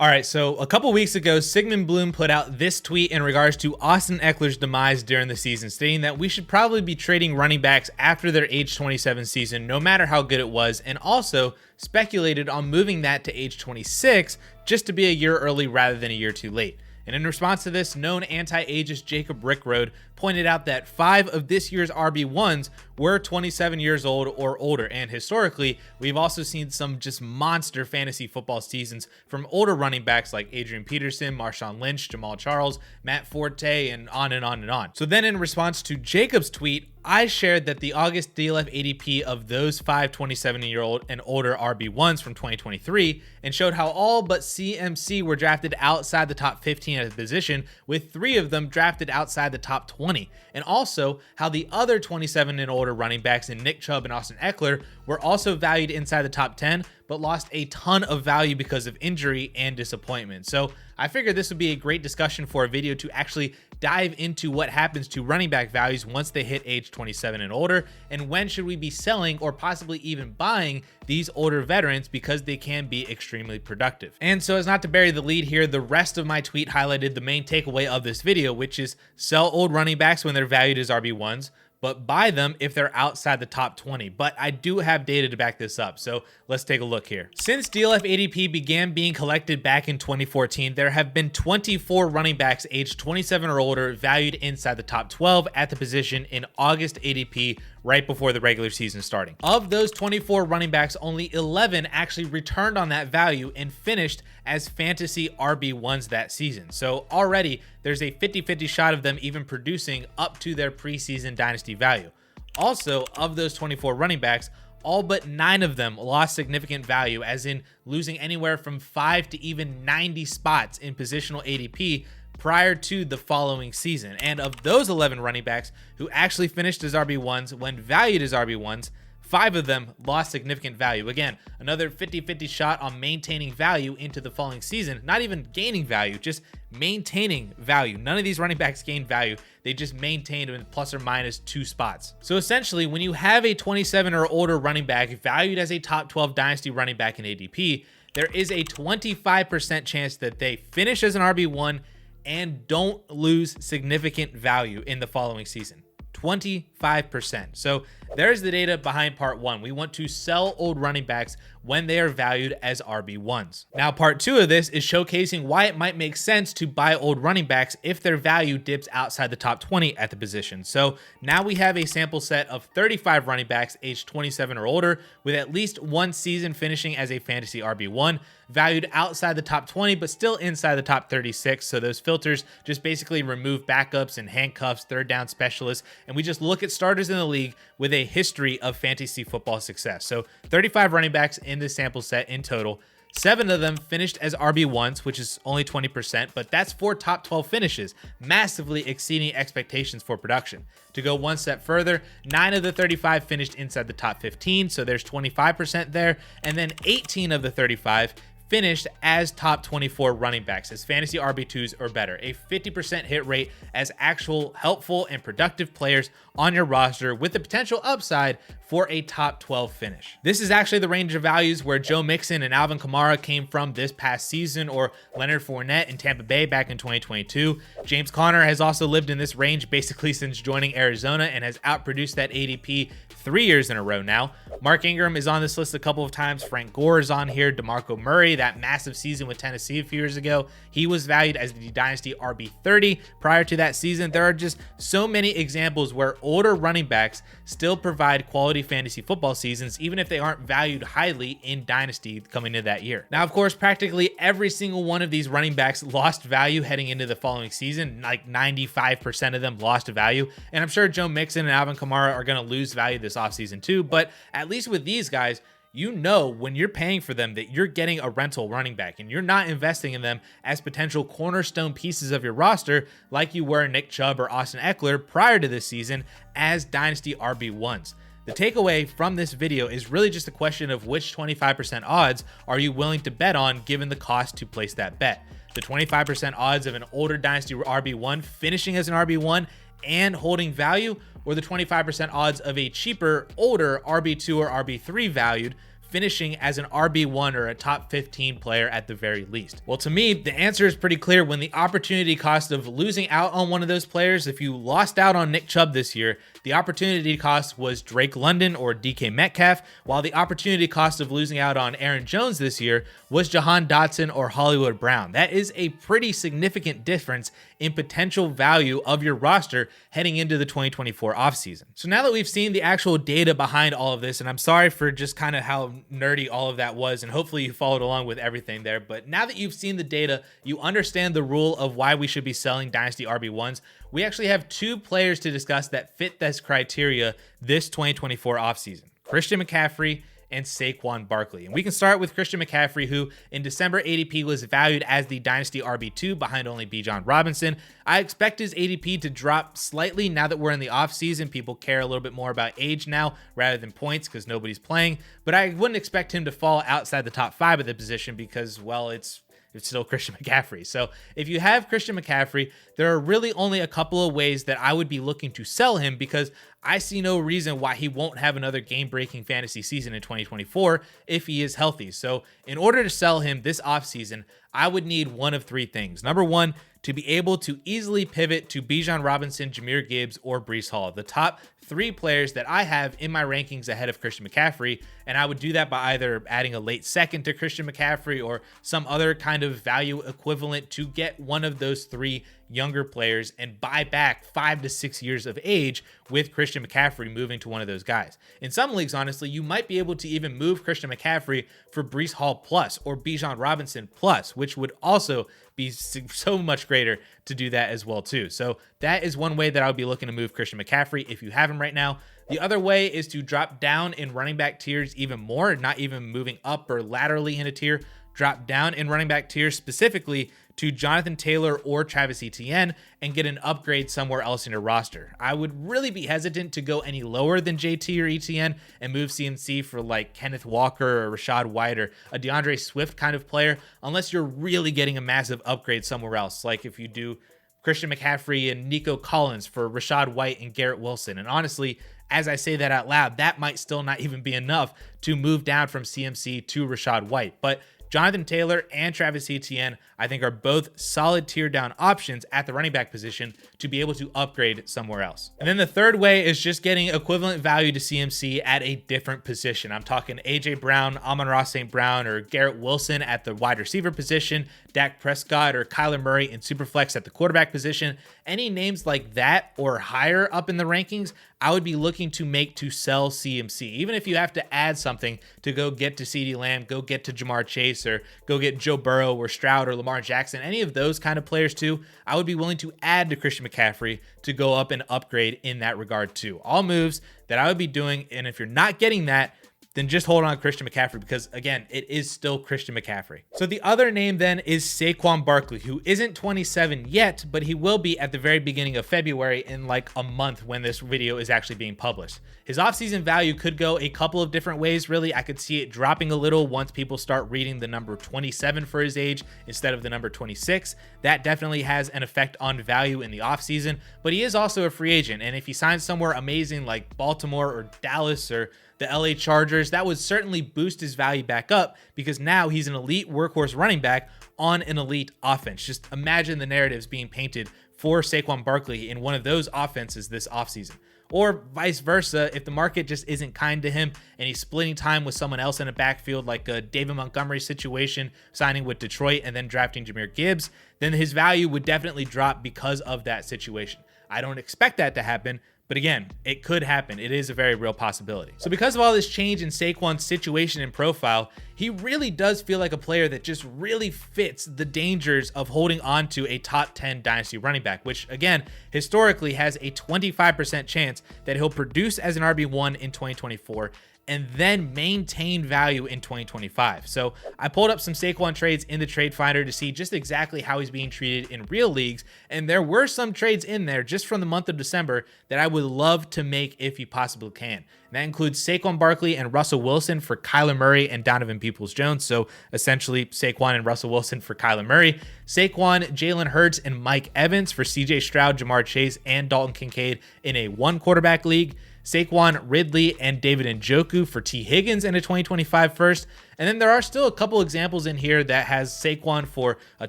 All right, so a couple weeks ago, Sigmund Bloom put out this tweet in regards to Austin Eckler's demise during the season, stating that we should probably be trading running backs after their age 27 season, no matter how good it was, and also speculated on moving that to age 26 just to be a year early rather than a year too late. And in response to this, known anti-ageist Jacob Rickroad pointed out that 5 of this year's RB1s were 27 years old or older. And historically, we've also seen some just monster fantasy football seasons from older running backs like Adrian Peterson, Marshawn Lynch, Jamal Charles, Matt Forte, and on and on and on. So then in response to Jacob's tweet, I shared that the August DLF ADP of those 5 27-year-old and older RB1s from 2023 and showed how all but CMC were drafted outside the top 15 at the position, with 3 of them drafted outside the top 20. And also how the other 27 and older running backs in Nick Chubb and Austin Eckler were also valued inside the top 10, but lost a ton of value because of injury and disappointment. So I figured this would be a great discussion for a video to actually dive into what happens to running back values once they hit age 27 and older, and when should we be selling or possibly even buying these older veterans because they can be extremely productive. And so as not to bury the lead here, the rest of my tweet highlighted the main takeaway of this video, which is sell old running backs when they're valued as RB1s, but buy them if they're outside the top 20. But I do have data to back this up, so let's take a look here. Since DLF ADP began being collected back in 2014, there have been 24 running backs aged 27 or older valued inside the top 12 at the position in August ADP right before the regular season starting. Of those 24 running backs, only 11 actually returned on that value and finished as fantasy RB1s that season. So already there's a 50-50 shot of them even producing up to their preseason dynasty value. Also, of those 24 running backs, all but 9 of them lost significant value, as in losing anywhere from 5 to even 90 spots in positional ADP prior to the following season. And of those 11 running backs who actually finished as RB1s when valued as RB1s, 5 of them lost significant value. Again, another 50-50 shot on maintaining value into the following season, not even gaining value, just maintaining value. None of these running backs gained value. They just maintained in plus or minus 2 spots. So essentially, when you have a 27 or older running back valued as a top 12 dynasty running back in ADP, there is a 25% chance that they finish as an RB1 and don't lose significant value in the following season. 25%. So there's the data behind part 1. We want to sell old running backs when they are valued as RB1s. Now, part 2 of this is showcasing why it might make sense to buy old running backs if their value dips outside the top 20 at the position. So now we have a sample set of 35 running backs aged 27 or older with at least 1 season finishing as a fantasy RB1, valued outside the top 20, but still inside the top 36. So those filters just basically remove backups and handcuffs, third down specialists, and we just look at starters in the league with a history of fantasy football success. So 35 running backs in this sample set in total. 7 of them finished as RB1s, which is only 20%, but that's 4 top 12 finishes, massively exceeding expectations for production. To go one step further, 9 of the 35 finished inside the top 15, so there's 25% there, and then 18 of the 35 finished as top 24 running backs, as fantasy RB2s or better, a 50% hit rate as actual helpful and productive players on your roster with the potential upside for a top 12 finish. This is actually the range of values where Joe Mixon and Alvin Kamara came from this past season, or Leonard Fournette in Tampa Bay back in 2022. James Conner has also lived in this range basically since joining Arizona and has outproduced that ADP 3 years in a row now. Mark Ingram is on this list a couple of times. Frank Gore is on here. DeMarco Murray, that massive season with Tennessee a few years ago, he was valued as the Dynasty RB30 prior to that season. There are just so many examples where older running backs still provide quality fantasy football seasons, even if they aren't valued highly in Dynasty coming into that year. Now, of course, practically every single one of these running backs lost value heading into the following season. Like 95% of them lost value. And I'm sure Joe Mixon and Alvin Kamara are going to lose value this offseason too. But at least with these guys, you know when you're paying for them that you're getting a rental running back and you're not investing in them as potential cornerstone pieces of your roster like you were Nick Chubb or Austin Eckler prior to this season as Dynasty RB1s. The takeaway from this video is really just a question of which 25% odds are you willing to bet on given the cost to place that bet. The 25% odds of an older Dynasty RB1 finishing as an RB1 and holding value, or the 25% odds of a cheaper, older RB2 or RB3 valued finishing as an RB1 or a top 15 player at the very least? Well, to me, the answer is pretty clear. When the opportunity cost of losing out on one of those players, if you lost out on Nick Chubb this year, the opportunity cost was Drake London or DK Metcalf, while the opportunity cost of losing out on Aaron Jones this year was Jahan Dotson or Hollywood Brown. That is a pretty significant difference in potential value of your roster heading into the 2024 offseason. So now that we've seen the actual data behind all of this, and I'm sorry for just kind of how nerdy all of that was, and hopefully you followed along with everything there, but now that you've seen the data, you understand the rule of why we should be selling Dynasty RB1s. We actually have two players to discuss that fit this criteria this 2024 offseason: Christian McCaffrey and Saquon Barkley. And we can start with Christian McCaffrey, who in December ADP was valued as the Dynasty RB2 behind only Bijan Robinson. I expect his ADP to drop slightly now that we're in the offseason. People care a little bit more about age now rather than points because nobody's playing. But I wouldn't expect him to fall outside the top 5 of the position because, well, it's still Christian McCaffrey. So if you have Christian McCaffrey, there are really only a couple of ways that I would be looking to sell him, because I see no reason why he won't have another game-breaking fantasy season in 2024 if he is healthy. So in order to sell him this offseason, I would need one of 3 things. Number one, to be able to easily pivot to Bijan Robinson, Jahmyr Gibbs, or Breece Hall, the top 3 players that I have in my rankings ahead of Christian McCaffrey. And I would do that by either adding a late second to Christian McCaffrey or some other kind of value equivalent to get one of those 3 younger players and buy back 5 to 6 years of age with Christian McCaffrey moving to one of those guys. In some leagues, honestly, you might be able to even move Christian McCaffrey for Breece Hall plus or Bijan Robinson plus, which would also be so much greater to do that as well too. So that is one way that I would be looking to move Christian McCaffrey if you have him right now. The other way is to drop down in running back tiers even more, not even moving up or laterally in a tier, drop down in running back tiers specifically to Jonathan Taylor or Travis Etienne and get an upgrade somewhere else in your roster. I would really be hesitant to go any lower than JT or Etienne and move CMC for like Kenneth Walker or Rashad White or a DeAndre Swift kind of player, unless you're really getting a massive upgrade somewhere else. Like if you do Christian McCaffrey and Nico Collins for Rashad White and Garrett Wilson. And honestly, as I say that out loud, that might still not even be enough to move down from CMC to Rashad White. But Jonathan Taylor and Travis Etienne, I think, are both solid tier down options at the running back position to be able to upgrade somewhere else. And then the third way is just getting equivalent value to CMC at a different position. I'm talking AJ Brown, Amon-Ra St. Brown, or Garrett Wilson at the wide receiver position, Dak Prescott or Kyler Murray in Superflex at the quarterback position. Any names like that or higher up in the rankings, I would be looking to make to sell CMC. Even if you have to add something to go get to CeeDee Lamb, go get to Jamar Chase, or go get Joe Burrow or Stroud or Lamar Jackson, any of those kind of players too, I would be willing to add to Christian McCaffrey to go up and upgrade in that regard too. All moves that I would be doing, and if you're not getting that, then just hold on to Christian McCaffrey because, again, it is still Christian McCaffrey. So the other name then is Saquon Barkley, who isn't 27 yet, but he will be at the very beginning of February in like a month when this video is actually being published. His offseason value could go a couple of different ways, really. I could see it dropping a little once people start reading the number 27 for his age instead of the number 26. That definitely has an effect on value in the offseason, but he is also a free agent, and if he signs somewhere amazing like Baltimore or Dallas or the LA Chargers, that would certainly boost his value back up because now he's an elite workhorse running back on an elite offense. Just imagine the narratives being painted for Saquon Barkley in one of those offenses this offseason. Or vice versa, if the market just isn't kind to him and he's splitting time with someone else in a backfield like a David Montgomery situation, signing with Detroit and then drafting Jahmyr Gibbs, then his value would definitely drop because of that situation. I don't expect that to happen, but again, it could happen. It is a very real possibility. So because of all this change in Saquon's situation and profile, he really does feel like a player that just really fits the dangers of holding on to a top 10 dynasty running back, which again, historically has a 25% chance that he'll produce as an RB1 in 2024 and then maintain value in 2025. So I pulled up some Saquon trades in the Trade Finder to see just exactly how he's being treated in real leagues. And there were some trades in there just from the month of December that I would love to make if you possibly can. And that includes Saquon Barkley and Russell Wilson for Kyler Murray and Donovan Peoples-Jones. So essentially Saquon and Russell Wilson for Kyler Murray. Saquon, Jalen Hurts, and Mike Evans for CJ Stroud, Jamar Chase, and Dalton Kincaid in a 1 quarterback league. Saquon, Ridley, and David Njoku for T. Higgins in a 2025 first. And then there are still a couple examples in here that has Saquon for a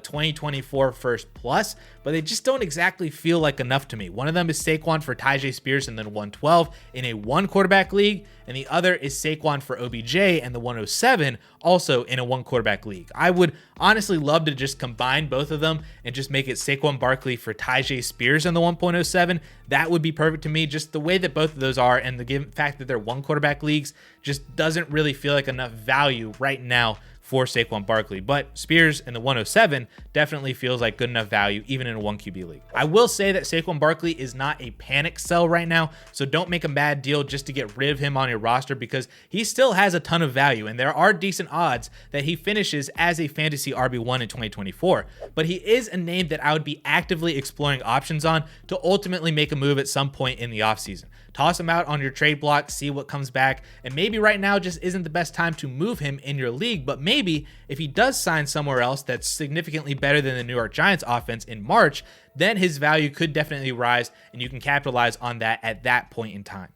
2024 first plus, but they just don't exactly feel like enough to me. One of them is Saquon for Tyjae Spears in the 112 in a 1 quarterback league, and the other is Saquon for OBJ and the 107 also in a 1 quarterback league. I would honestly love to just combine both of them and just make it Saquon Barkley for Tyjae Spears in the 1.07. That would be perfect to me. Just the way that both of those are and the fact that they're 1 quarterback leagues just doesn't really feel like enough value right now for Saquon Barkley, but Spears in the 107 definitely feels like good enough value even in a 1 QB league. I will say that Saquon Barkley is not a panic sell right now, so don't make a bad deal just to get rid of him on your roster because he still has a ton of value and there are decent odds that he finishes as a fantasy RB1 in 2024, but he is a name that I would be actively exploring options on to ultimately make a move at some point in the offseason. Toss him out on your trade block, see what comes back, and maybe right now just isn't the best time to move him in your league, but maybe if he does sign somewhere else that's significantly better than the New York Giants offense in March, then his value could definitely rise and you can capitalize on that at that point in time.